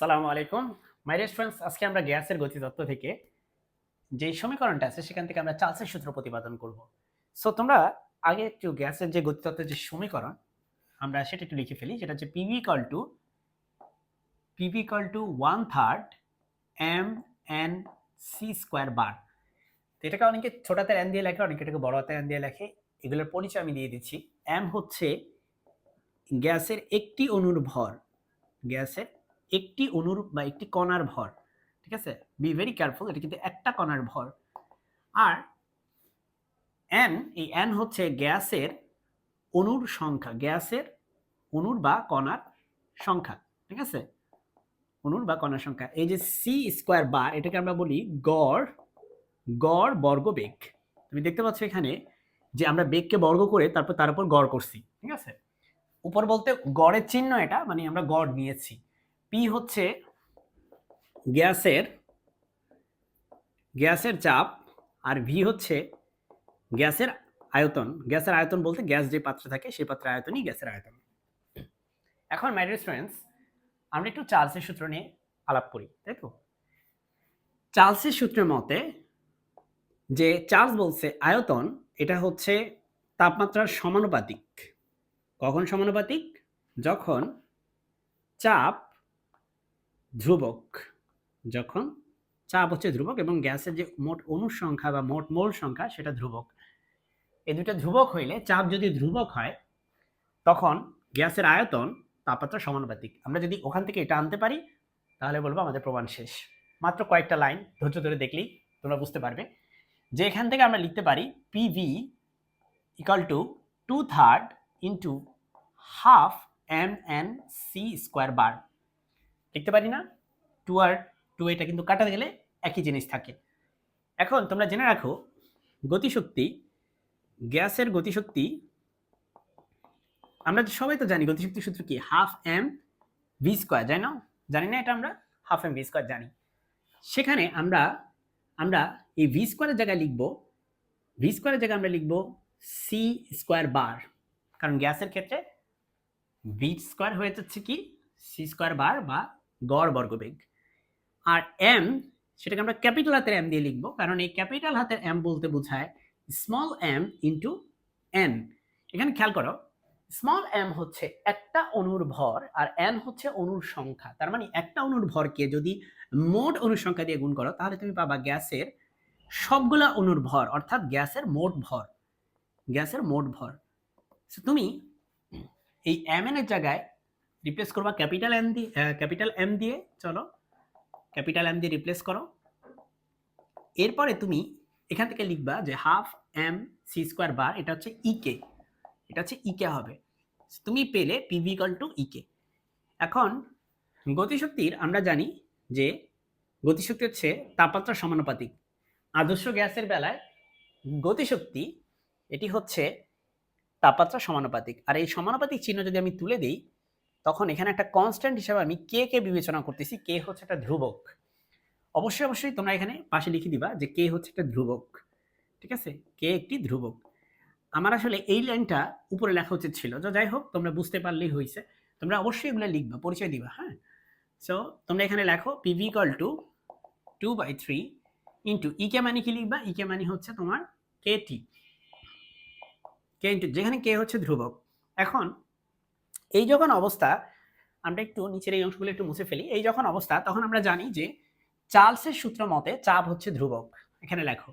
আসসালামু আলাইকুম my dear students. আজকে আমরা গ্যাসের গতিতত্ত্ব থেকে যে সমীকরণটা আছে সেখান থেকে আমরা চার্লসের সূত্র প্রতিপাদন করব। সো তোমরা আগে একটু গ্যাসের যে গতিতত্ত্বের যে সমীকরণ আমরা সেটা একটু লিখে ফেলি। যেটা হচ্ছে PV equal to 1/3 M N C square bar. তো এটাকে অনেকে ছোট হাতের এন দিয়ে লেখে, অনেকে এটাকে বড় হাতের এন দিয়ে লেখে। এগুলোর পরিচয় আমি দিয়ে দিচ্ছি। এম হচ্ছে গ্যাসের একটি অণুর ভর, গ্যাসের একটি অণুর বা একটি কণার ভর। ঠিক আছে, বি ভেরি কেয়ারফুল, এটা কিন্তু একটা কণার ভর। আর এন, এই এন হচ্ছে গ্যাসের অণুর সংখ্যা, গ্যাসের অণুর বা কণার সংখ্যা। ঠিক আছে, অণুর বা কণার সংখ্যা। এই যে সি স্কোয়ার বার, এটাকে আমরা বলি গড়, গড় বর্গ বেগ। তুমি দেখতে পাচ্ছ এখানে যে আমরা বেগকে বর্গ করে তারপর তার উপর গড় করছি। ঠিক আছে, উপর বলতে গড়ের চিহ্ন, এটা মানে আমরা গড় নিয়েছি। পি হচ্ছে গ্যাসের গ্যাসের চাপ, আর ভি হচ্ছে গ্যাসের আয়তন। গ্যাসের আয়তন বলতে গ্যাস যে পাত্রে থাকে সেই পাত্রের আয়তনই গ্যাসের আয়তন। এখন মাই ডিয়ার স্টুডেন্টস, আমরা একটু চার্লসের সূত্র নিয়ে আলাপ করি, তাই তো? চার্লসের সূত্রের মতে যে চার্লস বলছে আয়তন এটা হচ্ছে তাপমাত্রার সমানুপাতিক। কখন সমানুপাতিক? যখন চাপ ধ্রুবক, যখন চাপ হচ্ছে ধ্রুবক এবং গ্যাসের যে মোট অণুর সংখ্যা বা মোট মোল সংখ্যা সেটা ধ্রুবক। এই দুটো ধ্রুবক হইলে, চাপ যদি ধ্রুবক হয় তখন গ্যাসের আয়তন তাপমাত্রা সমানুপাতিক। আমরা যদি ওখান থেকে এটা আনতে পারি তাহলে বলবো আমাদের প্রমাণ শেষ। মাত্র কয়েকটা লাইন ধৈর্য ধরে দেখলেই তোমরা বুঝতে পারবে যে এখান থেকে আমরা লিখতে পারি PV equal to 2/3 into half M N C square bar. লিখতে পারি না? 2 আর 2 এটা কিন্তু কাটা গেলে একই জিনিস থাকে। এখন তোমরা জেনে রাখো গতিশক্তি, গ্যাসের গতিশক্তি আমরা সবাই তো জানি গতিশক্তির সূত্র কি, হাফ এম ভি স্কোয়ার। জানি না? জানি না এটা আমরা হাফ এম ভি স্কোয়ার জানি। সেখানে আমরা আমরা এই ভি স্কোয়ারের জায়গায় লিখব, ভি স্কোয়ারের জায়গায় আমরা লিখব সি স্কোয়ার বার, কারণ গ্যাসের ক্ষেত্রে ভি স্কোয়ার হয়ে যাচ্ছে কি সি স্কোয়ার বার বা গড় বর্গবেগ। আর এম, সেটাকে আমরা ক্যাপিটাল হাতের এম দিয়ে লিখব, কারণ এই ক্যাপিটাল হাতের এম বলতে বোঝায় স্মল এম ইন্টু এন। এখানে খেয়াল করো, স্মল এম হচ্ছে একটা অণুর ভর আর এন হচ্ছে অণুর সংখ্যা। তার মানে একটা অণুর ভরকে যদি মোট অণুর সংখ্যা দিয়ে গুণ করো তাহলে তুমি পাবা গ্যাসের সবগুলা অণুর ভর, অর্থাৎ গ্যাসের মোট ভর, গ্যাসের মোট ভর। তুমি এই এম এন এর জায়গায় রিপ্লেস করবা ক্যাপিটাল এম দিয়ে, ক্যাপিটাল এম দিয়ে। চলো ক্যাপিটাল এম দিয়ে রিপ্লেস করো। এরপরে তুমি এখান থেকে লিখবা যে হাফ এম সি স্কোয়ার বার, এটা হচ্ছে ইকে, এটা হচ্ছে ইকে হবে। তুমি পেলে পিভি ইকুয়াল টু ইকে। এখন গতিশক্তির আমরা জানি যে গতিশক্তি হচ্ছে তাপমাত্রা সমানুপাতিক। আদর্শ গ্যাসের বেলায় গতিশক্তি এটি হচ্ছে তাপমাত্রা সমানুপাতিক। আর এই সমানুপাতিক চিহ্ন যদি আমি তুলে দিই তখন এখানে একটা কনস্ট্যান্ট হিসেবে আমি কে কে বিবেচনা করতেছি। কে হচ্ছে একটা ধ্রুবক। অবশ্যই অবশ্যই তোমরা এখানে পাশে লিখে দিবা যে কে হচ্ছে একটা ধ্রুবক। ঠিক আছে, কে একটি ধ্রুবক। আমার আসলে এই লাইনটা উপরে লেখা উচিত ছিল, তো যাই হোক তোমরা বুঝতে পারলেই হয়েছে। তোমরা অবশ্যই এগুলো লিখবা, পরিচয় দিবা। হ্যাঁ, সো তোমরা এখানে লেখো পিভি ইকুয়াল টু 2/3 ইন্টু ইকে মানে কি লিখবা? ইকে মানে হচ্ছে তোমার কে টি, কে ইন্টু, যেখানে কে হচ্ছে ধ্রুবক। এখন এই যখন অবস্থা, আমরা একটু নিচের এই অংশগুলো একটু মুছে ফেলি। এই যখন অবস্থা তখন আমরা জানি যে চার্লসের সূত্র মতে চাপ হচ্ছে ধ্রুবক। এখানে লেখো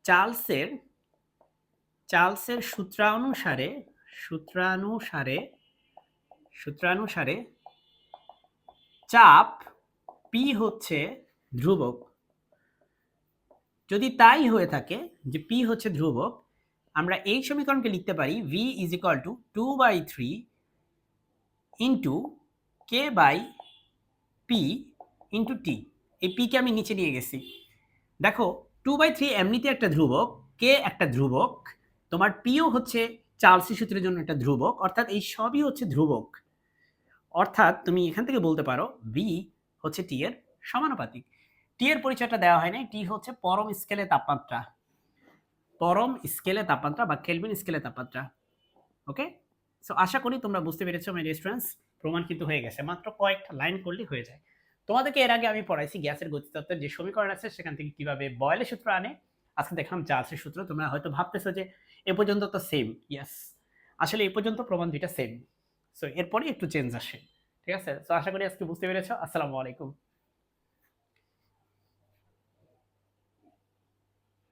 চার্লসের চার্লসের সূত্রানুসারে সূত্রানুসারে সূত্রানুসারে চাপ পি হচ্ছে ধ্রুবক। যদি তাই হয়ে থাকে যে পি হচ্ছে ধ্রুবক, আমরা এই সমীকরণকে লিখতে পারি V is equal to 2/3 into K by P into T. এই পিকে আমি নিচে নিয়ে গেছি। দেখো 2/3 এমনিতে একটা ধ্রুবক, কে একটা ধ্রুবক, তোমার পিও হচ্ছে চার্লসি সূত্রের জন্য একটা ধ্রুবক, অর্থাৎ এই সবই হচ্ছে ধ্রুবক। অর্থাৎ তুমি এখান থেকে বলতে পারো ভি হচ্ছে টি এর সমানুপাতিক। টি এর পরিচয়টা দেওয়া হয় নাই। টি হচ্ছে পরম স্কেলে তাপমাত্রা, পরম স্কেলে তাপমাত্রা বা কেলভিন স্কেলে তাপমাত্রা। ওকে, সো আশা করি তোমরা বুঝতে পেরেছো মাই ডিয়ার স্টুডেন্টস। প্রমাণ কিন্তু হয়ে গেছে, মাত্র কয়েকটা লাইন করলেই হয়ে যায়। তোমাদেরকে এর আগে আমি পড়াইছি গ্যাসের গতিতত্ত্বের যে সমীকরণ আছে সেখান থেকে কিভাবে বয়েলের সূত্র আনে। আজকে দেখলাম চার্লসের সূত্র। তোমরা হয়তো ভাবতেছো যে এ পর্যন্ত তো সেম। ইয়েস, আসলে এই পর্যন্ত প্রমাণ দুইটা সেম। সো এরপরে একটু চেঞ্জ আসে। ঠিক আছে? সো আশা করি আজকে বুঝতে পেরেছো। আসসালামু আলাইকুম।